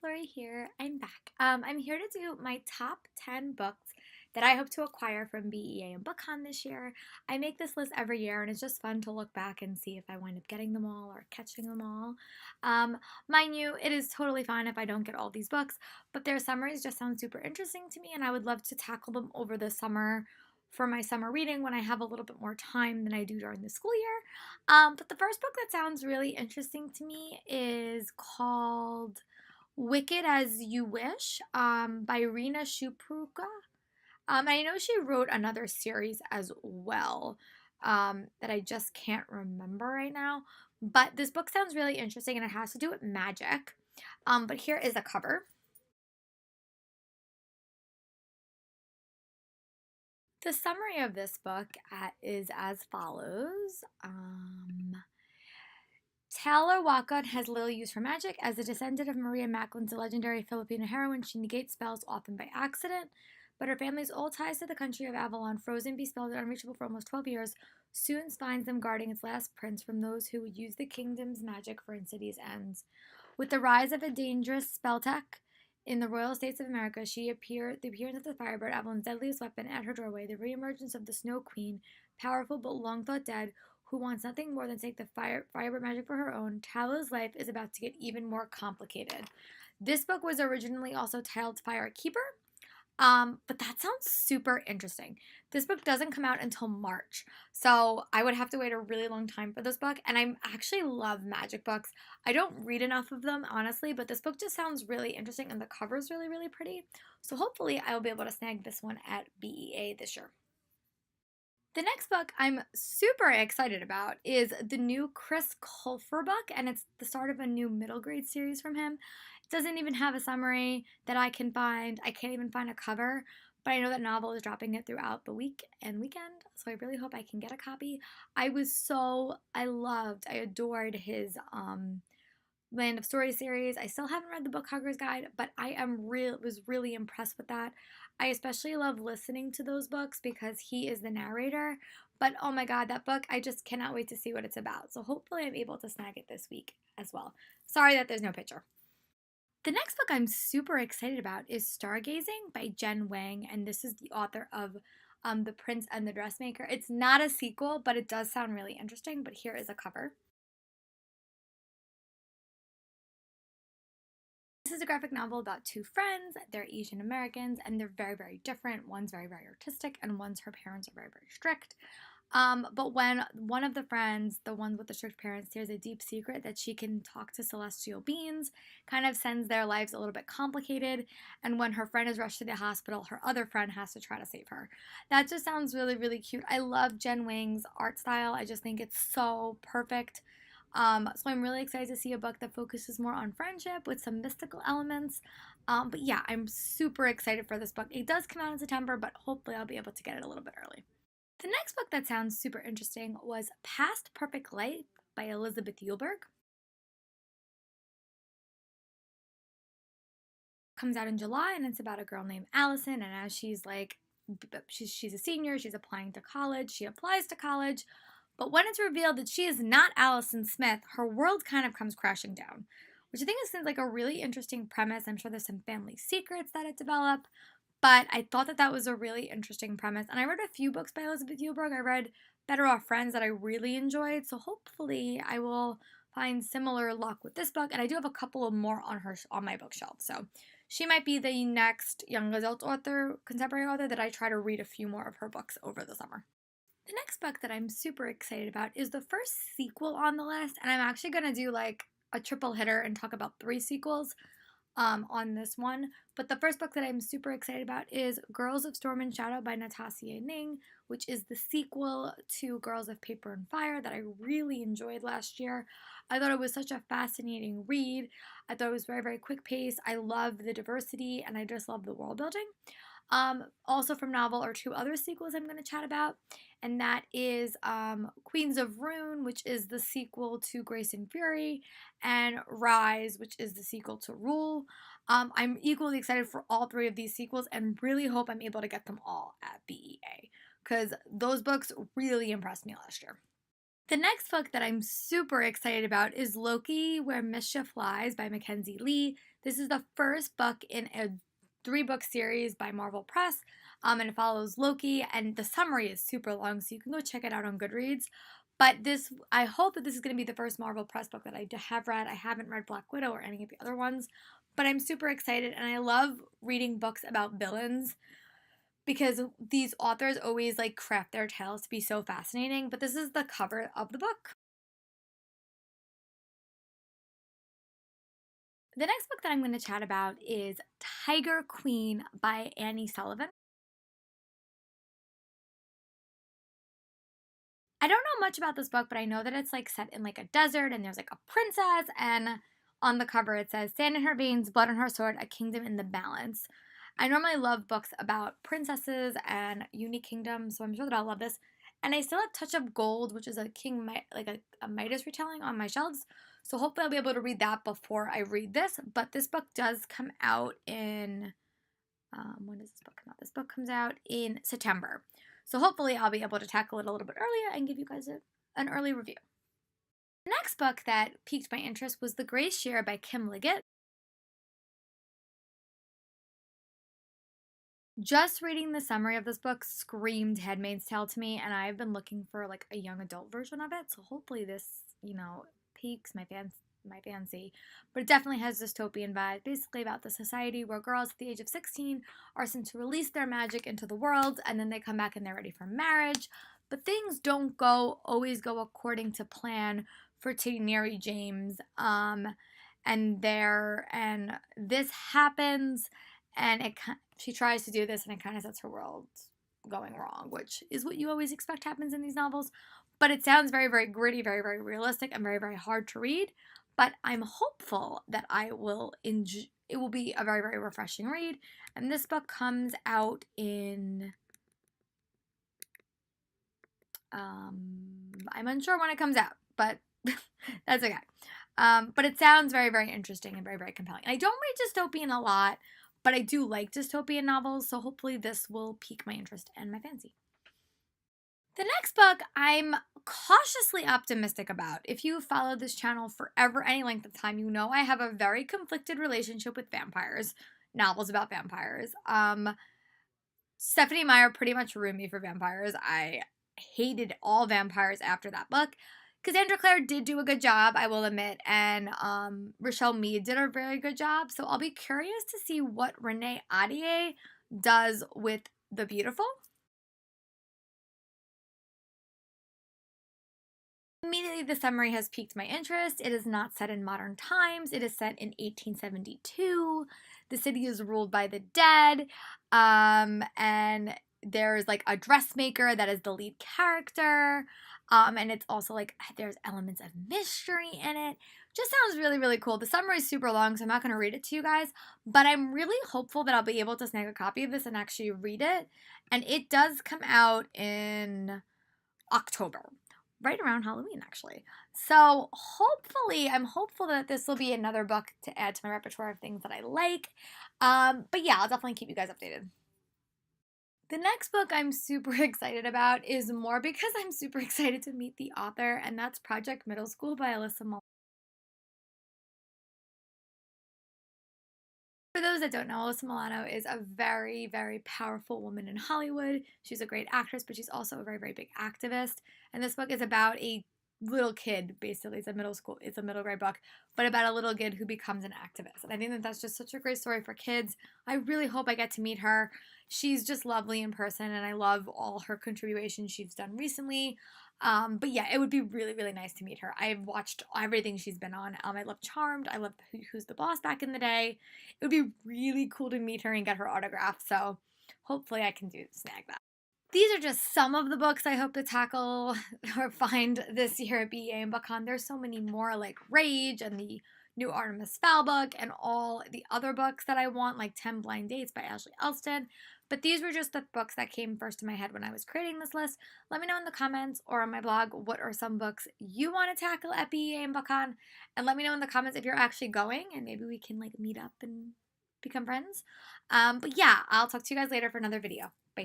Lori here. I'm back. I'm here to do my top 10 books that I hope to acquire from Bea and Book this year. I make this list every year, and it's just fun to look back and see if I wind up getting them all or catching them all. Um, Mind you, it is totally fine if I don't get all these books, but their summaries just sound super interesting to me, and I would love to tackle them over the summer for my summer reading when I have a little bit more time than I do during the school year. But the first book that sounds really interesting to me is called Wicked as You Wish by Rena Shupruka. I know she wrote another series as well that I just can't remember right now. But this book sounds really interesting and it has to do with magic. But here is a cover. The summary of this book is as follows. Taylor Walcott has little use for magic. As a descendant of Maria Macklin's legendary Filipino heroine, she negates spells often by accident. But her family's old ties to the country of Avalon, frozen, bespelled, and unreachable for almost 12 years, soon finds them guarding its last prince from those who would use the kingdom's magic for insidious ends. With the rise of a dangerous spell tech in the Royal States of America, the appearance of the Firebird, Avalon's deadliest weapon, at her doorway, the reemergence of the Snow Queen, powerful but long thought dead, who wants nothing more than to take the Firebird magic for her own, Tala's life is about to get even more complicated. This book was originally also titled Firekeeper, but that sounds super interesting. This book doesn't come out until March, so I would have to wait a really long time for this book, and I actually love magic books. I don't read enough of them, honestly, but this book just sounds really interesting, and the cover is really, really pretty, so hopefully I will be able to snag this one at BEA this year. The next book I'm super excited about is the new Chris Colfer book, and it's the start of a new middle grade series from him. It doesn't even have a summary that I can find. I can't even find a cover, but I know that novel is dropping it throughout the week and weekend, so I really hope I can get a copy. I adored his Land of Stories series. I still haven't read the Book Hugger's Guide, but was really impressed with that. I especially love listening to those books because he is the narrator. But oh my god, that book, I just cannot wait to see what it's about. So hopefully I'm able to snag it this week as well. Sorry that there's no picture. The next book I'm super excited about is Stargazing by Jen Wang, and this is the author of The Prince and the Dressmaker. It's not a sequel, but it does sound really interesting, but here is a cover. This is a graphic novel about two friends. They're Asian Americans and they're very, very different. One's very, very artistic and one's her parents are very, very strict. But when one of the friends, the one with the strict parents, hears a deep secret that she can talk to celestial beings, kind of sends their lives a little bit complicated. And when her friend is rushed to the hospital, her other friend has to try to save her. That just sounds really, really cute. I love Jen Wang's art style. I just think it's so perfect. So I'm really excited to see a book that focuses more on friendship with some mystical elements. But yeah, I'm super excited for this book. It does come out in September, but hopefully I'll be able to get it a little bit early. The next book that sounds super interesting was Past Perfect Life by Elizabeth Youll Berg. Comes out in July and it's about a girl named Allison, and as she's a senior, she's applying to college, she applies to college, but when it's revealed that she is not Allison Smith, her world kind of comes crashing down, which I think is like a really interesting premise. I'm sure there's some family secrets that it developed, but I thought that was a really interesting premise. And I read a few books by Elizabeth Youll Berg. I read Better Off Friends that I really enjoyed, so hopefully I will find similar luck with this book. And I do have a couple of more on my bookshelf, so she might be the next young adult author, contemporary author, that I try to read a few more of her books over the summer. The next book that I'm super excited about is the first sequel on the list, and I'm actually going to do like a triple hitter and talk about 3 sequels on this one. But the first book that I'm super excited about is Girls of Storm and Shadow by Natasha Ning, which is the sequel to Girls of Paper and Fire that I really enjoyed last year. I thought it was such a fascinating read. I thought it was very, very quick pace. I love the diversity and I just love the world building. Also from novel are 2 other sequels I'm going to chat about, and that is Queens of Rune, which is the sequel to Grace and Fury, and Rise, which is the sequel to Rule. I'm equally excited for all 3 of these sequels and really hope I'm able to get them all at BEA because those books really impressed me last year. The next book that I'm super excited about is Loki, Where Mischief Lies by Mackenzie Lee. This is the first book in a 3-book series by Marvel Press, and it follows Loki, and the summary is super long, so you can go check it out on Goodreads. But I hope that this is going to be the first Marvel Press book that I have read. I haven't read Black Widow or any of the other ones, but I'm super excited, and I love reading books about villains because these authors always like craft their tales to be so fascinating. But this is the cover of the book. The next book that I'm going to chat about is Tiger Queen by Annie Sullivan. I don't know much about this book, but I know that it's like set in like a desert and there's like a princess, and on the cover it says sand in her veins, blood on her sword, a kingdom in the balance. I normally love books about princesses and unique kingdoms, so I'm sure that I'll love this. And I still have Touch of Gold, which is a a Midas retelling on my shelves. So hopefully I'll be able to read that before I read this. But this book does come out in when does this book come out? This book comes out in September. So hopefully I'll be able to tackle it a little bit earlier and give you guys an early review. The next book that piqued my interest was The Grey Shear by Kim Liggett. Just reading the summary of this book screamed Handmaid's Tale to me, and I've been looking for like a young adult version of it. So hopefully this, piques my fancy. But it definitely has dystopian vibes, basically about the society where girls at the age of 16 are sent to release their magic into the world, and then they come back and they're ready for marriage. But things don't always go according to plan for Tineri James. And this happens, and she tries to do this, and it kind of sets her world going wrong, which is what you always expect happens in these novels. But it sounds very, very gritty, very, very realistic, and very, very hard to read. But I'm hopeful that I will enjoy. It will be a very, very refreshing read. And this book comes out in. I'm unsure when it comes out, but that's okay. But it sounds very, very interesting and very, very compelling. And I don't read dystopian a lot, but I do like dystopian novels, so hopefully this will pique my interest and my fancy. The next book I'm cautiously optimistic about. If you followed this channel for any length of time, you know I have a very conflicted relationship with vampires, novels about vampires. Stephenie Meyer pretty much ruined me for vampires. I hated all vampires after that book. Cassandra Clare did do a good job, I will admit, and Rochelle Mead did a very good job. So I'll be curious to see what Renee Ahdieh does with The Beautiful. Immediately, the summary has piqued my interest. It is not set in modern times. It is set in 1872. The city is ruled by the dead, and there's like a dressmaker that is the lead character. And it's also like there's elements of mystery in it. Just sounds really, really cool. The summary is super long, so I'm not going to read it to you guys, but I'm really hopeful that I'll be able to snag a copy of this and actually read it. And it does come out in October, right around Halloween, actually. So hopefully, I'm hopeful that this will be another book to add to my repertoire of things that I like. But yeah, I'll definitely keep you guys updated. The next book I'm super excited about is more because I'm super excited to meet the author, and that's Project Middle School by Alyssa Milano. For those that don't know, Alyssa Milano is a very, very powerful woman in Hollywood. She's a great actress, but she's also a very, very big activist. And this book is about a little kid, basically. It's a middle grade book, but about a little kid who becomes an activist. And I think that that's just such a great story for kids. I really hope I get to meet her. She's just lovely in person, and I love all her contributions she's done recently. But yeah, it would be really, really nice to meet her. I've watched everything she's been on. I love Charmed. I love Who's the Boss back in the day. It would be really cool to meet her and get her autograph. So hopefully I can snag that. These are just some of the books I hope to tackle or find this year at Bea and Book. There's so many more, like Rage and the new Artemis Fowl book and all the other books that I want, like 10 Blind Dates by Ashley Elston. But these were just the books that came first to my head when I was creating this list. Let me know in the comments or on my blog what are some books you want to tackle at Bea and Book. And let me know in the comments if you're actually going, and maybe we can like meet up and become friends. But yeah, I'll talk to you guys later for another video. Bye.